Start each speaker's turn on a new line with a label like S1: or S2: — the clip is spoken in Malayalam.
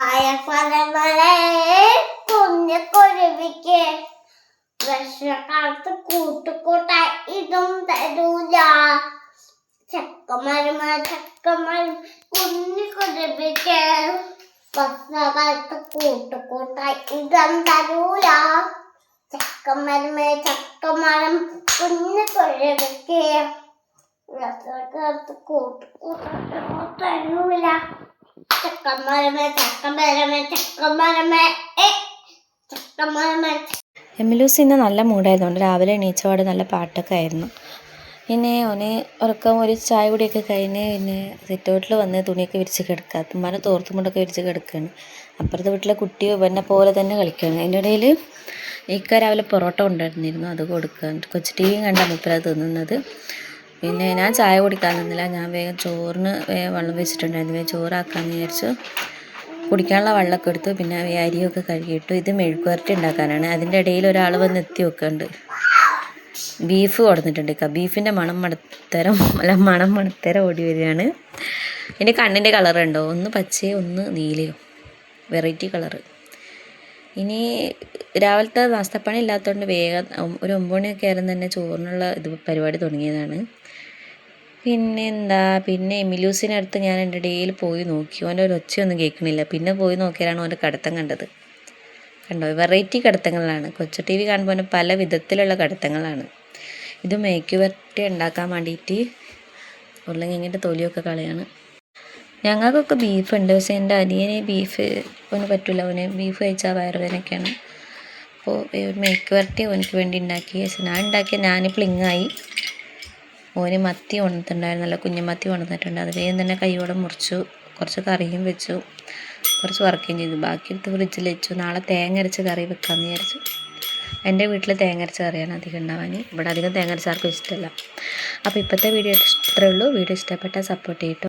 S1: ആയപ്പലമലേ കുഞ്ഞുകുരുവിക്ക് വർഷക്കാലത്ത് കൂട്ടുകൂട്ടായി ഇതും തരൂല. ചക്കമരമ കുഞ്ഞുകുരുവിക്ക് വർഷക്കാലത്ത് കൂട്ടുകൂട്ടായി ഇതും തരൂല. ചക്കമരം കുഞ്ഞുകുരുവിക്ക് വർഷക്കാലത്ത് കൂട്ടുകൂട്ടായി തരൂല.
S2: എമിലൂസ് ഇന്ന് നല്ല മൂഡായതുകൊണ്ട് രാവിലെ എണീച്ചപാട് നല്ല പാട്ടൊക്കെ ആയിരുന്നു. പിന്നെ ഓന് ഉറക്കം ഒരു ചായ കൂടിയൊക്കെ കഴിഞ്ഞ് പിന്നെ സിറ്റൗട്ടിൽ വന്ന് തുണിയൊക്കെ വിരിച്ച് കിടക്കുക. തുമ്മാനെ തോർത്തും കൊണ്ടൊക്കെ വിരിച്ച് കിടക്കുകയാണ്. അപ്പുറത്തെ വീട്ടിലെ കുട്ടി ഇവനെ പോലെ തന്നെ കളിക്കുകയാണ്. അതിൻ്റെ ഇടയിൽ രാവിലെ പൊറോട്ട കൊണ്ടുവരുന്നിരുന്നു, അത് കൊടുക്കുക. കൊച്ചു ടി വിയും കണ്ട മുപ്പത് തിന്നുന്നത്. പിന്നെ ഞാൻ ചായ കുടിക്കാൻ നിന്നില്ല, ഞാൻ വേഗം ചോറിന് വെള്ളം വെച്ചിട്ടുണ്ടായിരുന്നു. വേഗം ചോറാക്കാമെന്ന് വിചാരിച്ചു. കുടിക്കാനുള്ള വെള്ളമൊക്കെ എടുത്തു. പിന്നെ അരിയൊക്കെ കഴുകിയിട്ടു. ഇത് മെഴുക്കുവരട്ടി ഉണ്ടാക്കാനാണ്. അതിൻ്റെ ഇടയിൽ ഒരാൾ വന്ന് എത്തി വെക്കുന്നുണ്ട്. ബീഫ് കൊടുത്തിട്ടുണ്ട്. ബീഫിൻ്റെ മണം മണത്തരം ഓടി വരികയാണ്. എൻ്റെ കണ്ണിൻ്റെ കളറുണ്ടോ, ഒന്ന് പച്ചയോ ഒന്ന് നീലയോ, വെറൈറ്റി കളറ്. ഇനി രാവിലത്തെ നാസ്തപ്പണി ഇല്ലാത്തതുകൊണ്ട് വേഗം ഒരു 9 മണിയൊക്കെ ആയിരുന്നു തന്നെ ചോറിനുള്ള പരിപാടി തുടങ്ങിയതാണ്. പിന്നെ എമിലൂസിനടുത്ത് ഞാൻ എൻ്റെ ഇടയിൽ പോയി നോക്കി. ഓൻ്റെ ഒരു ഒച്ചയൊന്നും കേൾക്കണില്ല. പിന്നെ പോയി നോക്കിയാലാണ് ഓൻ്റെ കടത്തം കണ്ടത്. കണ്ടോ, വെറൈറ്റി കടത്തങ്ങളാണ്. കൊച്ചു ടി വി കാണുമ്പോൾ പല വിധത്തിലുള്ള കടത്തങ്ങളാണ്. ഇത് മെഴുക്കുവരട്ടി ഉണ്ടാക്കാൻ വേണ്ടിയിട്ട് ഉരുളക്കിഴങ്ങിൻ്റെ തൊലിയൊക്കെ കളയാണ്. ഞങ്ങൾക്കൊക്കെ ബീഫുണ്ട്, പക്ഷേ എൻ്റെ അനിയന് ബീഫ് അവന് പറ്റില്ല. അവന് ബീഫ് കഴിച്ചാൽ വയറുവേദനയൊക്കെയാണ്. അപ്പോൾ മെഴുക്കുവരട്ടി അവനക്ക് വേണ്ടി ഉണ്ടാക്കി. പക്ഷേ ഞാൻ പ്ലിങ്ങായി. ഓന് മത്തി കൊണ്ടുവന്നിട്ടുണ്ടായിരുന്നു, നല്ല കുഞ്ഞുമത്തി കൊണ്ടുവന്നിട്ടുണ്ട്. അത് വേഗം തന്നെ കൈയോടെ മുറിച്ചു. കുറച്ച് കറിയും വെച്ചു, കുറച്ച് വറുക്കുകയും ചെയ്തു. ബാക്കി എടുത്ത് ഫ്രിഡ്ജിൽ വെച്ചു. നാളെ തേങ്ങ അരച്ച് കറി വെക്കാമെന്ന് വിചാരിച്ചു. എൻ്റെ വീട്ടിൽ തേങ്ങ അരച്ച കറിയാണ് അധികം ഉണ്ടാവാൻ. ഇവിടെ അധികം തേങ്ങ അരച്ച ആർക്കും ഇഷ്ടമല്ല. അപ്പോൾ ഇപ്പോഴത്തെ വീഡിയോ ഇത്രയേ ഉള്ളൂ. വീഡിയോ ഇഷ്ടപ്പെട്ടാൽ സപ്പോർട്ട് ചെയ്യട്ടോ.